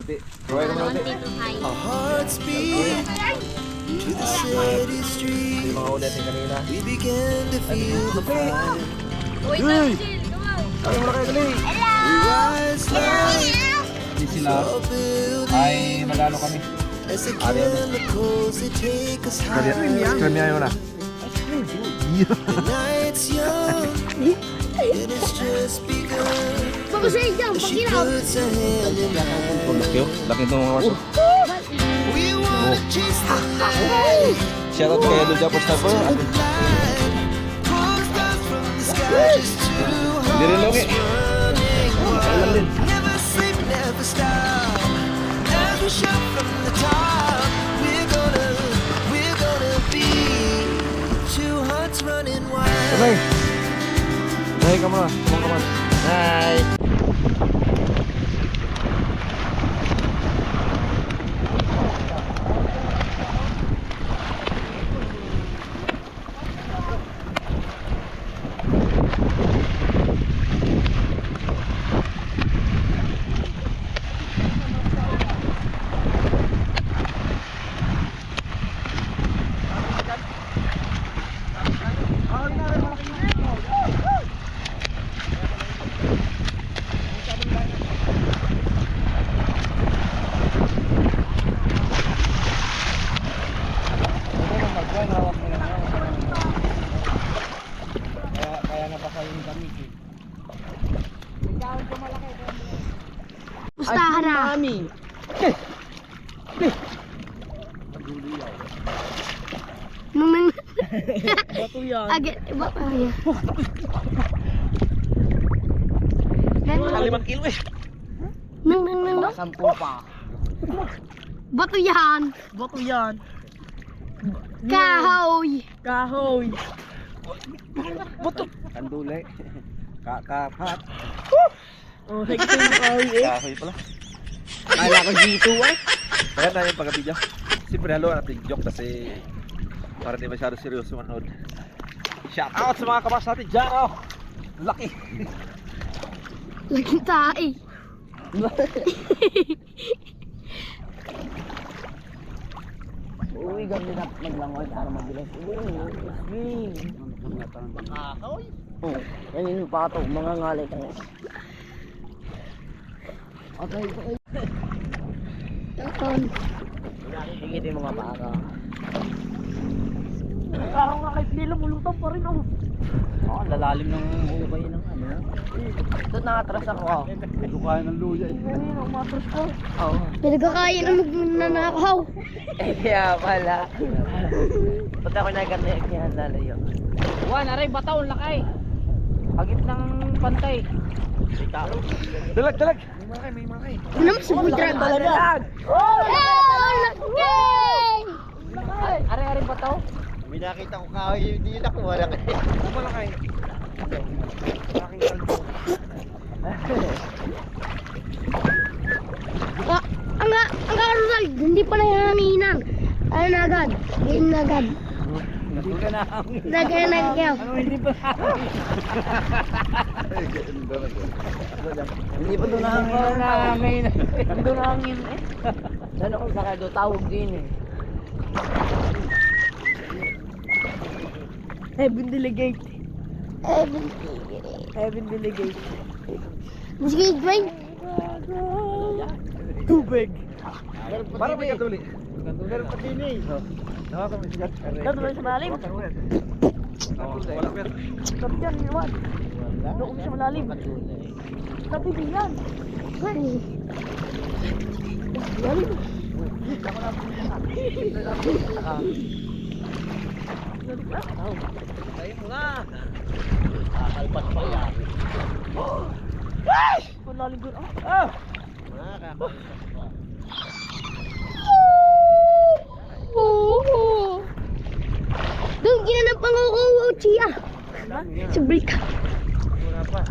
konti. Kaway ka muna konti. Our hearts beat to the city street. Yung mga ulit yung kanina. We began to feel the fire. Wait lang, chill. Come on. Kaya muna kayo dali. We rise like Hindi sila tall buildings ay magano kami. as the chemicals they take us high. Kanya yun na. The night's young and it's just begun. Bago siya dyan, She pag-ilaw. puts her hand in mine. Laki oh. Laki itong mga waso. We wanna chase the night. Shoutout kay Luja for Sniper. Pull stars from the sky, just two Hindi rin long eh. Kailan din. never sleep, never stop. As we shout from the top, we're gonna be two hearts running wild. Kamay. Nay ka muna. Kumang ka muna. Nay. Pustahan na. Nung Bato yan. agad, bato yan. Kalimang kilo eh. Nung. Sampo pa. Bato yan. Bato yan. Kahoy. Kahoy. Kandulay. Kakapat. Oh, higit yung kahoy eh. Kahoy pala. Kala ko dito eh. Kaya tayo pagka-video. Siyempre halo natin joke kasi para di masyado seryoso manood. Shout out sa mga kabas natin dyan oh. Laki. Laging tae. Uy, ganda na maglangoy para mabilis. Uy, kahoy. Oh, yan yung pato. Mga ngalay ka nga. Okay. Yakon. Higit yung mga baka. Parang nga kahit nila mulutang pa rin ako. Oh, lalalim ng hukay ng ano. Doon nakatras ako. Ito kaya ng luya eh. Ayun, umatras ko. Oo. Pinagkakaya na magnanakaw. Eh, kaya pala. Pati ako nagkatayak niya, lalayo. Juan, aray, bataw, lakay. Agit ng pantay. Dalag. Ano naman si Budrag? Dalag! Oh, laki! Aray, bataw. May nakita ko kahoy, hindi yun ako wala kayo. Malakay. Ang karusal, hindi pala yan haminan. Ano na agad? Game na agad. Hindi ka na. Lagay na kayo. Ano, hindi pa. Hindi pa doon nahangin. Doon nahangin eh. Ano ko baka doon tawag din eh. Heaven delegate. Heaven delegate. Sige, Dwayne. Tubig. Para may kaduli. Meron pa din eh. Nakakamisigat. Doon ba sa malalim? Wala pa yan. Sabi dyan, Iwan. Doon ko sa malalim. Sabi din yan. Malalim. Tayo mo nga. Kakalpas pa yan. Malalim doon. Kakalpas pa. Doon ginanap ang uwaw siya. Sa break. Wala pa.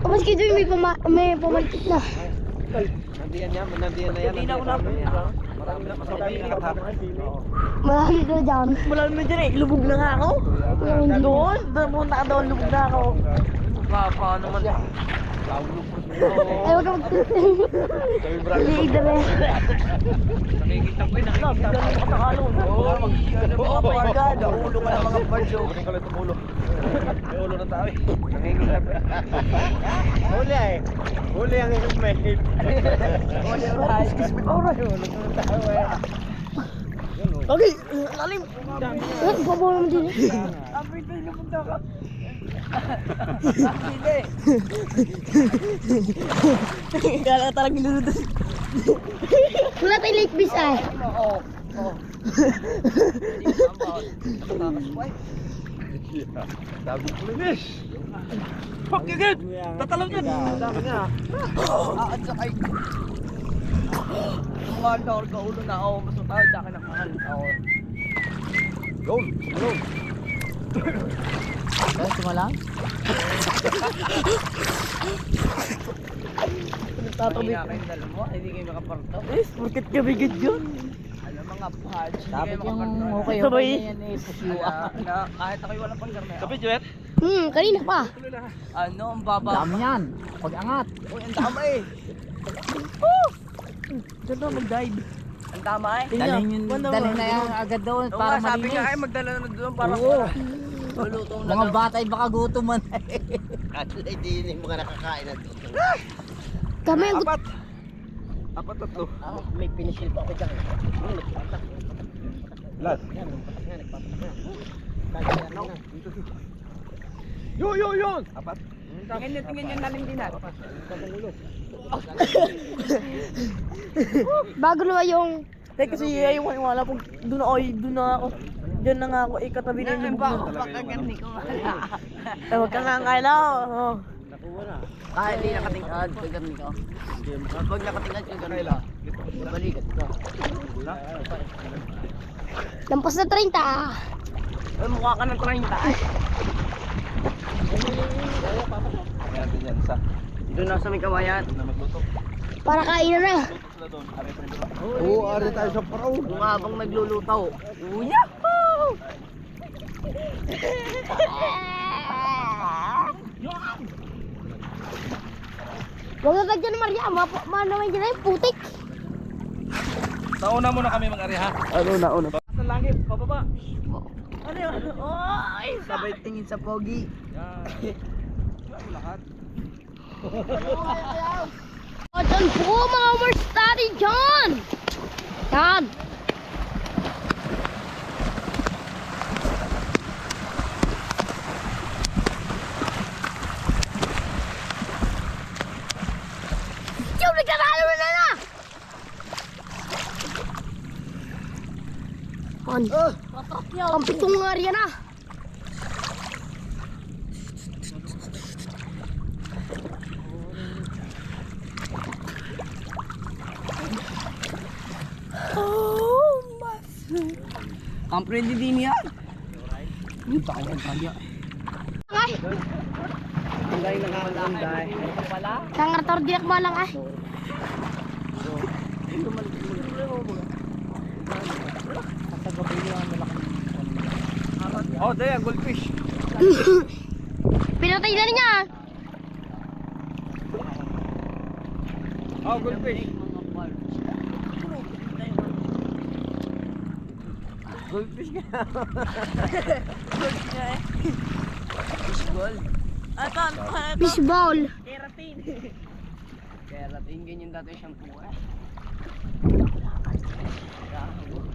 Maski doon may pamalikit na. Nandiyan yan na yan. Hindi na ako napunta. Marami na masabay nakatap. Marami doon dyan. Malalim na dyan eh. Lubog na nga ako. Doon pumunta ka doon. Lubog na ako. Papa naman. Ay, wag ka Liig na rin. Nakikita ko yun, nakikita ko. Nakakalong. Oo, mga pagka. Naulo ka ng mga birds. Kunin ko lang itong ulo. May ulo ng tao eh. Nakikita ko. Huli eh. Huli ang helmet. Huli ang kiss mo. Alright. Huli ang tao eh. Okay, lalim. Babaw naman din. Amoy tayo napunta ka. Kala talagang nilunod. Wala tayong lake bis ay. Oo. Dami ko linis. Fuck you good. Tatalaw niyan. Dami nga. At saka mga door ka ulo na ako. Mas matawid sa akin ang mahal ako. Go. Go. Sumalang? Tatabi nga kayong dalawa, hindi kayo makaparto. Bakit ka bigid yun? Alam mga pads, hindi Dapat kayo yung makaparto. okay yan eh. Kahit ako'y walang panggarmeo. Kapit, Juet. Kanina pa. Ano, ang baba. Dami yan. Pag-angat. Uy, ang tama eh. Ganda mag-dive. Ang tama eh. Dalhin na yan agad doon Oo para nga, sabi nga ay malinis. magdala na doon para Oo. lulutong na Mga daw. bata ay baka gutom man. Hindi mo ka nakakain na dito. Kami Apat. Apat tatlo. May pinisil pa ako dyan. Last. Yun. Apat. Tingin yan namin din natin. bago naman yung Kasi ayaw wala pag doon na ako. Diyan na nga ako ikatabi na yung Ba, bubong. baka ganti ko. Eh wag ka nga ngaila. Oh. Kahit hindi nakatingkad, pag ganti ko. Pag nakatingkad ka ganti lang. Balikat ka. lampas na 30 ah. Ay, mukha ka ng 30 eh. Kaya natin yan. Isa. Doon na sa may kawayan. Doon na magluto. Para kainan na. Luto sila doon. Ari pa rin doon. Oo, ari tayo sa paraw. Kung habang naglulutaw. Yahoo! Huwag na tagyan ni Maria. Naman dyan ay putik. Sauna muna kami mag-ari ha. Una. Sa langit, pababa. Ano yun? Oy! Sabay tingin sa pogi. Yan. Lahat. O, dyan po mga worst study dyan. Yan. Yung nagkatalo na! Ang pitong area na. Camp ready din yan. Yung tayo ang kanya. Ay, Tunday na nga ang tunday. kangartor diak malang ay. Oh, daya, goldfish. Pinatay na niya. Oh, goldfish. Goldfish nga. Fish ball. Fishball. Keratin, ganyan dati shampoo eh.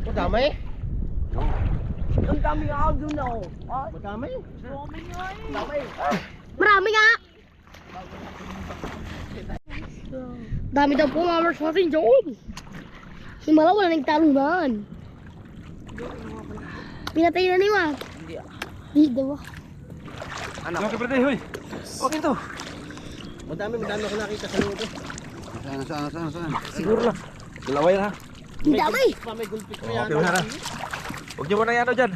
O, dami. Ang dami nga ako doon ako. Madami. Marami nga. Dami daw po mga worst natin dyan. Himala wala nagtalunan. Pinatay na niya. Hindi ah. Di daw. Ano ka pwede, huy? Okay to. Madami ako nakita sa loob. Saan? Siguro lang. Dalaway na ha. Ang dami. Pa may gulpit pa yan. Okay na. Huwag niyo muna yan o dyan.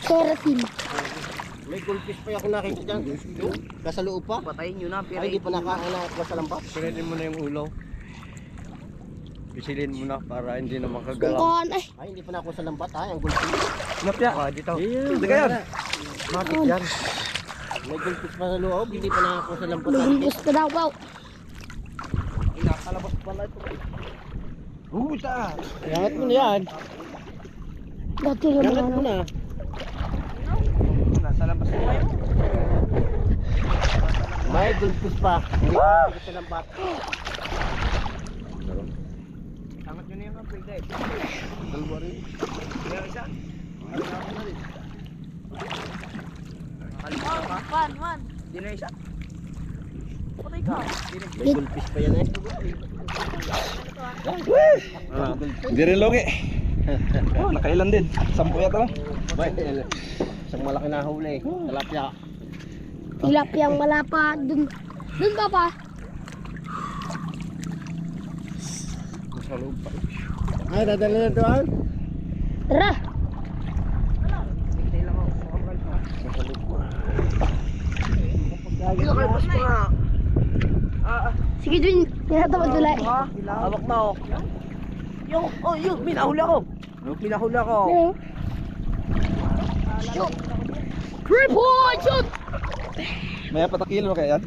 Keratin. May gulpit pa ako nakita dyan. Nasa loob pa. Patayin nyo na, pero Ay, hindi pa nasa lampas. Piliin mo na yung ulo. Pisilin mo na para hindi na makagalaw. Kukuhan ay. Ay, hindi pa na ako sa lambat ha. Yung gulpit. Lapya. Dito. Hindi ka yan. Matik yan. May gulpis pa sa loob, hindi pa nakako sa lamputan. Lugumpos pa daw, wow. Nakalabas pala ito. Puta! Yangat mo na yan. Dati lang Yangat mo ano. na. Nasa labas mo kayo. May gulpis pa. Hindi pa nakako sa lamputan. Angat nyo na yung kapil dahil. Dalawa rin. Kaya isa. Man. Di na isa. Patay ka. May gulpis pa yan eh. Hindi rin logi. Oh, nakailan din. 10 yata lang. Isang malaki na huli. Talapya. Tilapiyang malapa. Dun ba pa? Ay, dadali na doon. Tara. Sige, Dwin. Tinatamad tulay. Hawak na oh. Yung, may nahuli ako. May nahuli ako. Three point shoot! May 4 kilo kaya yan?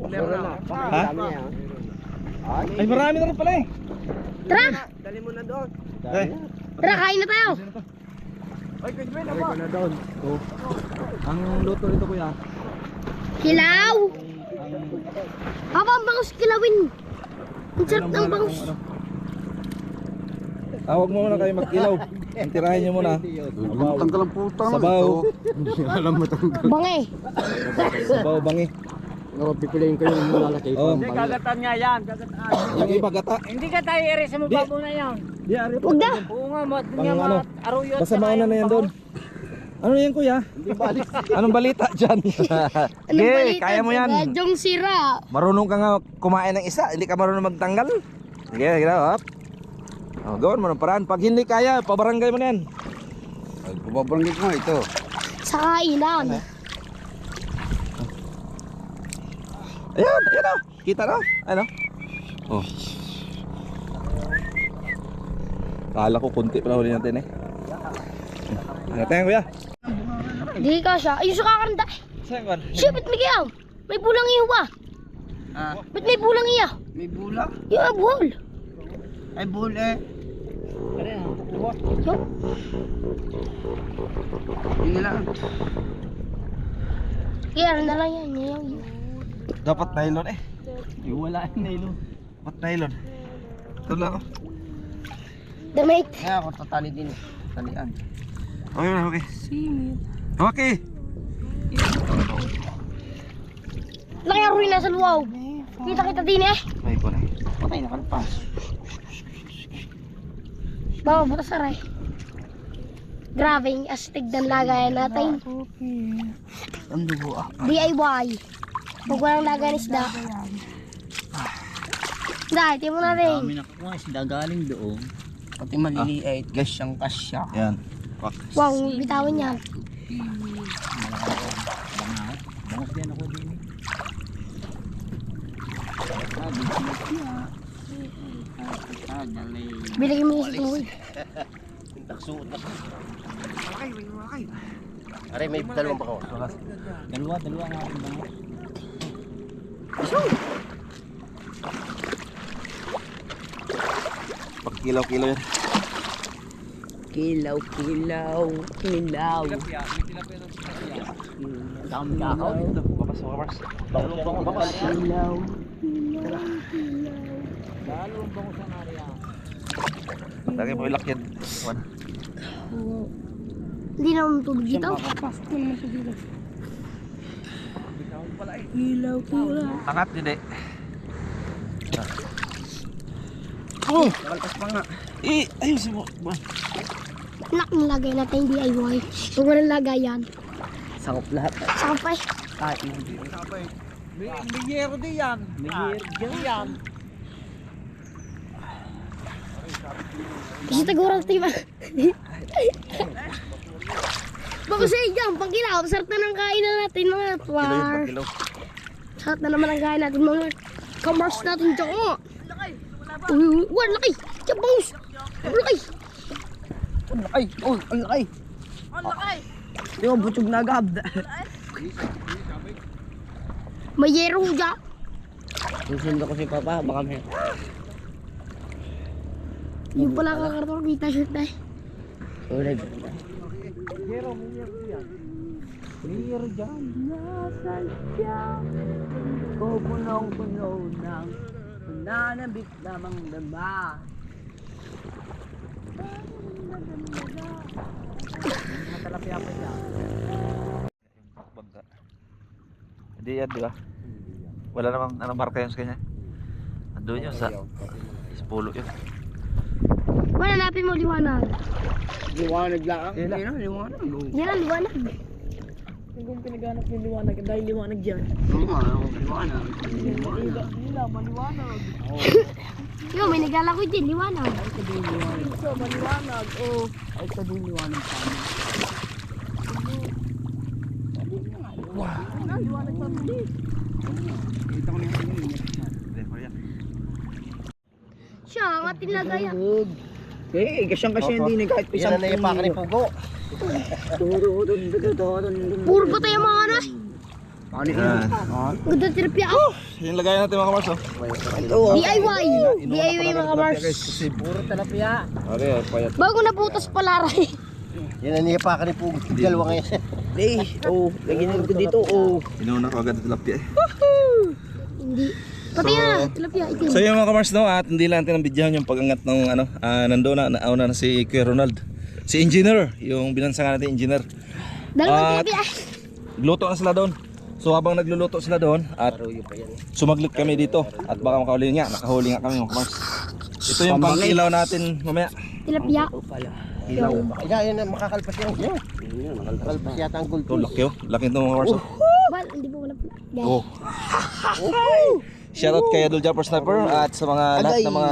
Meron na. Ha? Dami niya. Ay, marami na rin pala eh. Tara! Dali mo na doon. Eh, Tara, kain na tayo! Dali ko na doon. ang luto nito kuya. Kilaw! Papa, ang bangus kilawin! Ang sarap ng bangus! Huwag mo muna kayo magkilaw. Ang tirahin nyo muna. Tanggal ang putang. Sabaw. Bangi! Sabaw bangi. Pipiliin ko yung malalaki. Oh, Gagatan nga yan, gagatan. yung iba gata. Hindi ka tayo ere sa mababaw na yan. Di, ari pa. Huwag na! Oo nga, Pang ano? aruyot. Basta mauna na yan doon. Ano yan kuya? Anong balita dyan? Anong balita? kaya mo yan. Sadyang sira! Marunong ka nga kumain ng isa, hindi ka marunong magtanggal. Sige, hop. Oh, gawin mo ng paraan. Pag hindi kaya, pabarangay mo na yan. Pababanggit mo ito. Sa kainan! Ayan, ayan o. Kita na. Ano? Oh. Kala ko kunti pala huli natin eh. Ano tayo kuya? Hindi ka siya. Ayun sa kakaranda! Saan kan? Siya, ba't may kiyaw? May bulang iyo ba? Ba't may bulang iya? May bulak. Yung buhol! Ay bull eh. Yo. Yun lang. Kaya na lang yan. Yung. Dapat nylon eh. Wala yung nilo. Dapat nylon. Ito lang oh. Damit. Kaya ako tatali din. Talian. Okay na, okay. Okay. Laki ang ruina sa luwaw. Kita din eh. May ko na. Patay na kalpas. Bawa butas aray. Grabe yung astig ng lagayan natin. Ang dugo ah. DIY. Huwag walang lagayan isda. Dahil, timo na rin. Kami nakukuha isda galing doon. Pati maliliit. Gasyang kasya. Yan. Wow, bitawan yan. Bangos din ako din eh. Bilagin mo yung sa tuwid. Taksuot na. Aray, may dalawang bako. Dalawa nga aking bangos. Pag kilaw-kilaw yan. Kilaw. Dami kakao dito. Babas, babas. Dalawang bangos. Kilaw. Dalawang bangos ang area. Lagi mo ilak yan. One. Hindi naman tubig dito. Kilaw. Angat, hindi. Kalpas pa nga. Ayusin mo. Anak, nilagay natin DIY. Huwag walang lagayan. Sakop lahat. Saka pa eh. Kahit hindi. May yero din yan. May year yan. Kasi tagurang tiba. Baka sa iyan, pang kilaw. Sarap na ng kainan natin mga Kilaw yun, twar. pag kilaw. Sarap na naman ang kain natin mga kamars natin dyan. Uy, wala laki. Diyan bangus. Wala laki. Ay, oh, ang laki. Ang laki! Di mo butog na agad. May yero dyan. Susundo ko si Papa, baka may... Yung pala kakartor kita shoot na eh. Ulay. Ko punong-puno ng nananabik lamang dama. Bangka. Hindi yan, di ba? Wala namang anong marka yun sa kanya. Andun yun sa pulo yun. Hanapin mo liwanag. Liwanag lang. Yan ang liwanag. Yan ang liwanag. Kung pinaganap yung liwanag, dahil liwanag dyan. Liwanag. Nila, maliwanag. Yo, may nagala ko dyan, liwanag. So, maliwanag. Oh, ay ito din liwanag sa amin. Liwanag sa amin. Siya, ang ating lagaya. Eh, kasyang-kasya hindi na kahit isang... Yan na naipakan ni Pugo. Puro ba tayo mga ano? Ano yun? Ganda tirapya ako. Yung lagay natin mga kamars, oh. DIY. DIY mga Mars. Puro talapia. Okay, payat. Bago naputas pala rin. Yan na naipakan ni Pugo. Dalawa ngayon. Eh, oh, lagyan ko dito, oh. Inauna ko agad tilapia eh. Hindi. Pati na, tilapia itim. So yung mga kamars, no, at hindi lang natin ang bidyahan yung pag-angat ng ano, nandoon na, nauna na si Kuya Ronald. Si engineer, yung binansagan natin engineer. Dalawang tilapia. Luto na sila doon. So habang nagluluto sila doon at sumaglit kami dito at baka makahuli nga, nakahuli nga kami mga kamars. Ito yung pang-ilaw natin mamaya. Tilapia. Ilaw. Yan na makakalpas yan. Yan. Makakalpas yata ang Ito, gulto. laki oh. Laki ito mga kamars. Oh. Bal, hindi mo wala pala. Oh. Shoutout kay Adol Japper Sniper at sa mga lahat ng mga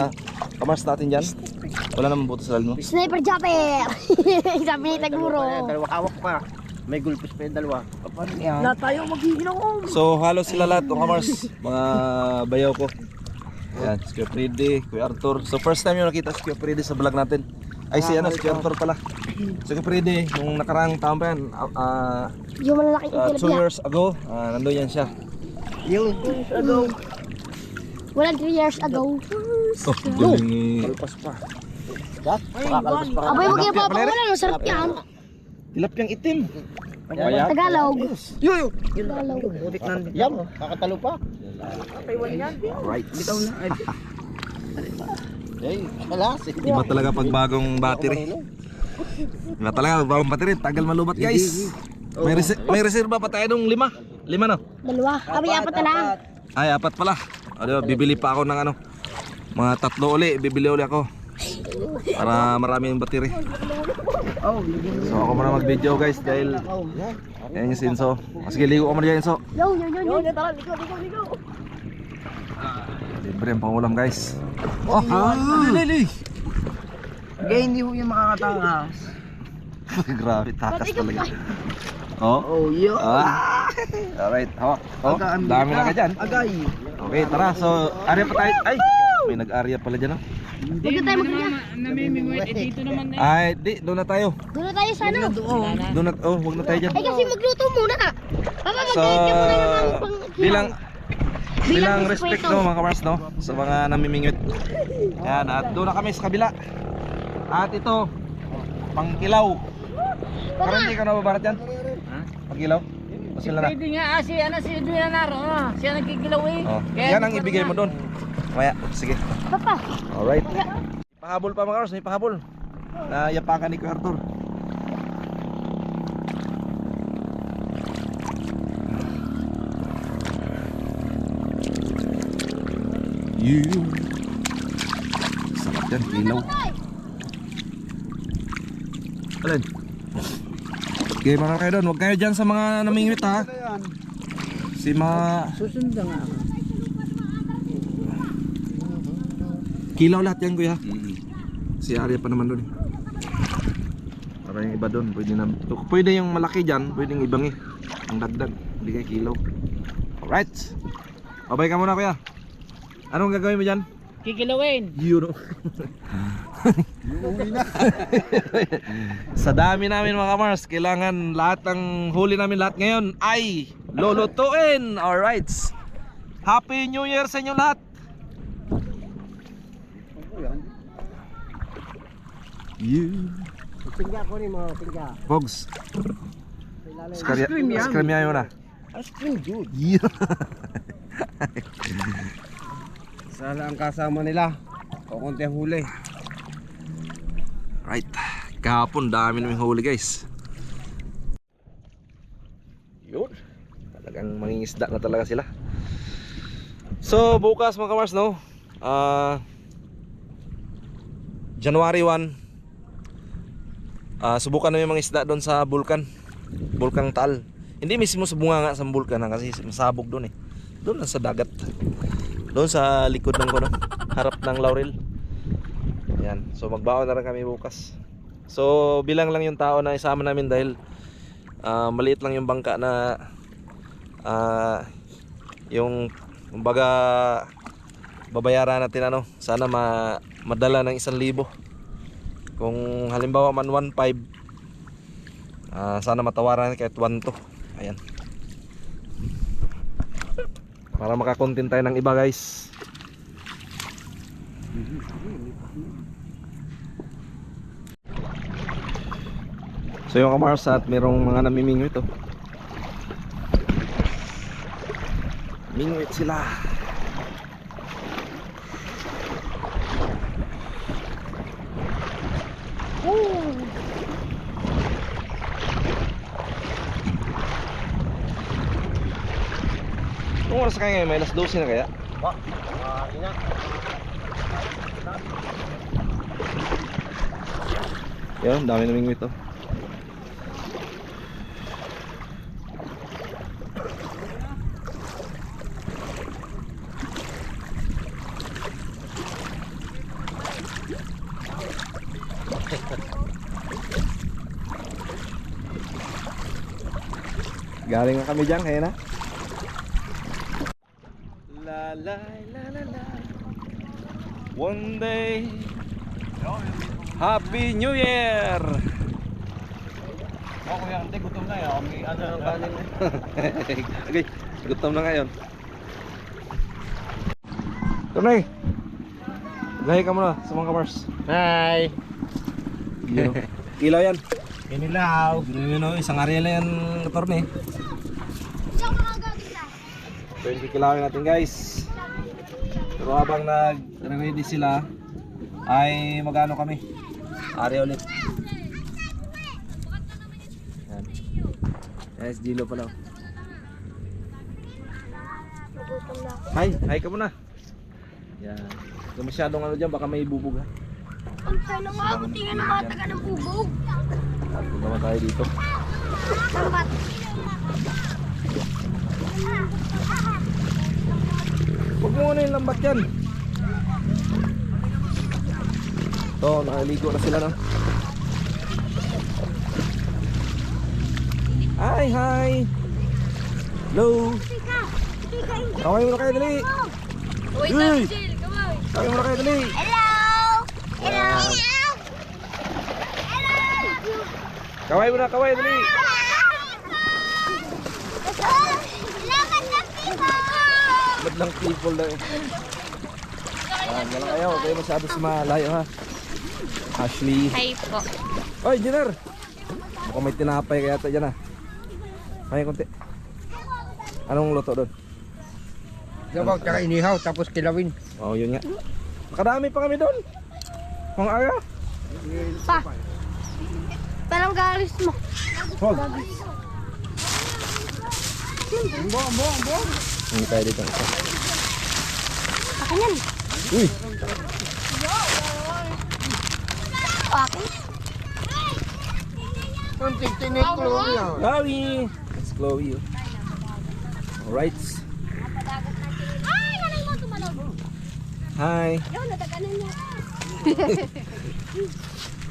kamars natin dyan. Wala naman buto sa lalo. Sniper Japper. Sabi ni Taguro. Dalawa kawak pa. May gulpos pa yung dalawa. Lahat tayo maghihinom. So halos sila lahat ng kamars. Mga bayaw ko. Ayan, si Kuya Freddy, Kuya Arthur. So first time yung nakita si Kuya Freddy sa vlog natin. Ay si Kuya Arthur pala. Si Kuya Freddy, nung nakaraang taon pa yan, Yung malalaking 2 tilapia. years ago, nandun yan siya. Yung Wala 3 years ago. Oh, galing. kalpas pa. Makakalpas pa. Abay, huwag yung papawalan. Masarap yan. Tilapyang itim. Tagalog. Yo. Tagalog. Yan. Kakatalo pa. Alright. Ay, kalas. Iba talaga pag bagong battery. Iba talaga pag bagong battery. Tagal malubat guys. May reserva pa tayo nung 5. 5 no? Dalawa. Abay, apat na lang. Ay, 4 pala. O, diba, bibili pa ako ng ano, mga 3 uli. Bibili uli ako. Para marami yung battery. So ako muna mag-video guys dahil yan yung Sinso. Sige, ligo ka muna dyan Sinso. Yo. Tara, ligo. Libre ang pangulam guys. Oh, Gaya, hindi ho yung makakatangas. grabe, takas talaga. Oh, Oh, yo. alright, dami na ka dyan. Agay. Okay, tara, so area pa tayo. Ay, may nag-area pala dyan. Huwag na tayo magkanya. Ay, di, doon na tayo. Doon na tayo sa ano. Doon na, huwag na tayo dyan. Ay, kasi magluto muna. Papa, So, magkanya muna yung mga pang... bilang respect no mga kamars no sa mga namimingwit. Yan, at doon na kami sa kabila. At ito, pangkilaw. Parang hindi ka nababarat yan? Pangkilaw? O sila na? Pwede nga, si Edwin Naro, siya nagkikilawin. Oh, yan ang ibigay mo doon. Maya, sige. Papa. Alright. Pahabol pa mga kamars, may pahabol. Na yapakan ni Kuya Arthur. Sarap yan, kilaw. Alin? Okay, mga kayo doon. Huwag kayo dyan sa mga namingwit ha. Si mga... Susundan nga ako. Kilaw lahat yan kuya. Si Arya pa naman doon. Para yung iba doon, pwede yung malaki dyan, pwede yung ibang ang dagdag, hindi kayo kilaw. Alright. Babay ka muna kuya. Anong gagawin mo dyan? Kikilawin. Yun. Sa dami namin mga kamars, kailangan lahat ng huli namin lahat ngayon ay lulutuin. Alright. Happy New Year sa inyo lahat. You. Tingga ko ni mo, tingga. Pogs. Scream yan mo na. Ice cream, dude. Yeah. Sala ang kasama nila. Kukunti ang huli. Right. Kahapon dami naming huli guys. Yun. Talagang mangingisda na talaga sila. So bukas mga kamars no. January 1. Subukan namin mga isda doon sa Bulkan Taal. Hindi mismo sa bunga nga sa Bulkan kasi masabog doon eh. Doon lang sa dagat. Doon sa likod ng kono, harap ng Laurel. Yan. So magbaon na rin kami bukas. So bilang lang yung tao na isama namin dahil maliit lang yung bangka na yung kumbaga babayaran natin ano. Sana madala ng 1,000. Kung halimbawa man 1.5, sana matawaran kahit 1 to. Ayan. Para makakontent tayo ng iba guys. So yung kamars at merong mga namimingwit ito. Mingwit sila. Kung oras kaya ngayon, may alas 12 na kaya? Yun, dami naming ito. Galing na kami dyan, kaya na. La la la la la. One day. Happy New Year. Ako yan, hindi gutom na yan. May ano ng kanin. Okay, gutom na ngayon. Tunay. Gahi ka muna sa mga kamars. Hi! Ilaw yan. Kinilaw. Isang area lang yan, Torne. 20 kilawin natin guys. Pero habang nag-ready sila ay magano kami area ulit. Yan. Yes, Gilo pala. Hi ka muna. Yan. Kung masyadong ano dyan baka may bubog ha. Antay na nga ako, tingnan na mga taga ng bubog. At naman tayo dito. Sambat. Huwag mo na yung lambat yan. Ito, nakaligo na sila no. Hi! Hello! Kaway mo na kayo dali! Uy, Jill, kamay. Kaway mo na kayo dali! Kaway mo na, kaway dali! Madlang people daw eh. Yan lang kayo, huwag kayo masyado sumalayo ha. Ashley. Hi po. Oy, Jenner! Mukhang may tinapay kaya ito dyan ha. May konti. Anong luto doon? Sabaw, tsaka inihaw, tapos kilawin. Oh, yun nga. Makadami pa kami doon. Kung aga. Pa. Parang galis mo. Huwag. Hindi tayo dito. Akin yan. Uy! Akin. Ang tinik ko yan. Chloe! It's Chloe. Alright. Ay, nanay mo tumalog. Hi. Yun, nataganan niya.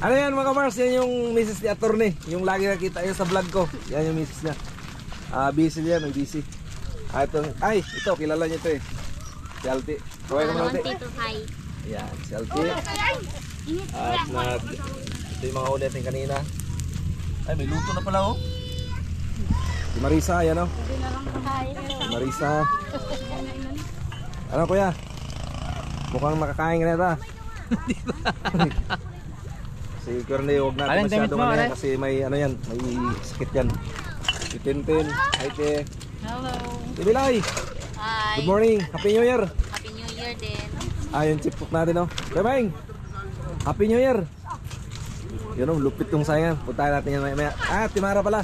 Ano yan mga Mars? Yan yung misis ni Attorney. Yung lagi nakita yun sa vlog ko. Yan yung misis niya. Busy yan, may busy. Ito, kilala niyo ito eh. Si Alti. Kaway ka Alti. Hi. Yan, si Alti. At ito yung mga ulit natin kanina. Ay, may luto na pala oh. Si Marisa, ayan o. Si Marisa. Ano kuya? Mukhang makakain ka na ito. Si Cornel, huwag natin Alin, damit masyadong mo, ano yan aray? kasi may ano yan, may sakit yan. Si Tintin, hi te. Hello. Si Bilay, Hi. good morning, Happy New Year. Happy New Year din. Yung chip cook natin o. Bye-bye. Happy New Year. Yun o, lupit yung sayangan. Puntahan natin yan maya. Timara pala.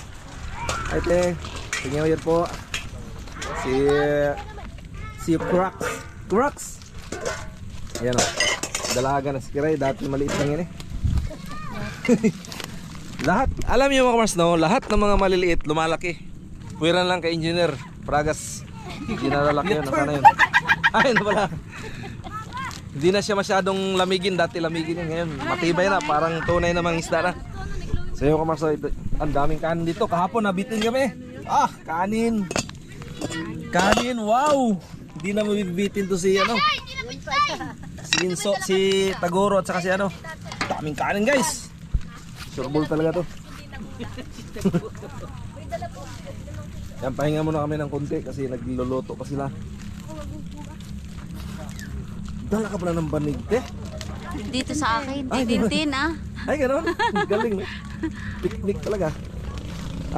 Hi te, Happy New Year po. Si Crux. Ayan o. Dalaga na si Kiray. Dati maliit lang yan eh. Lahat, alam niyo mga kamars no, lahat ng mga maliliit lumalaki. Puwiran lang kay engineer Pragas. Hindi na lalaki yun. Nasaan na yun? Ay, ano pala. Hindi na siya masyadong lamigin. Dati lamigin yun. Ngayon matibay na. Parang tunay namang isda na. So yung kamars no, ito, ang daming kanin dito. Kahapon nabitin kami. Kanin. Kanin, wow. Hindi na mabibitin to si ano. Si Inso, si Tagoro at saka si ano. Daming kanin guys. Sureball talaga to. Yan, pahinga muna kami ng konti kasi nagluluto pa sila. Dala ka pala ng banig, te? Dito sa akin. Ay, Tintin ah. Ay, gano'n? Galing. Picnic talaga.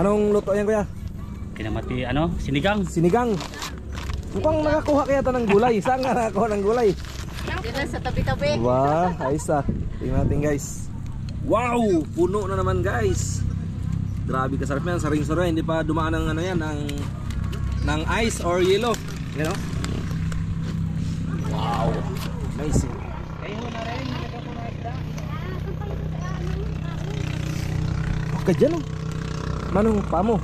Anong luto yan, kuya? Kinamati, ano? Sinigang. Sinigang. Mukhang nakakuha kaya ito ng gulay. Saan nga nakakuha ng gulay? Dito sa tabi-tabi. Wow, ayos ah. Tingnan natin guys. Wow, puno na naman guys. Grabe kasarap yan, saring-saring, hindi pa dumaan ng ano yan, ng ice or yellow. You know? Wow, amazing. Huwag ka dyan oh. Manong pamo.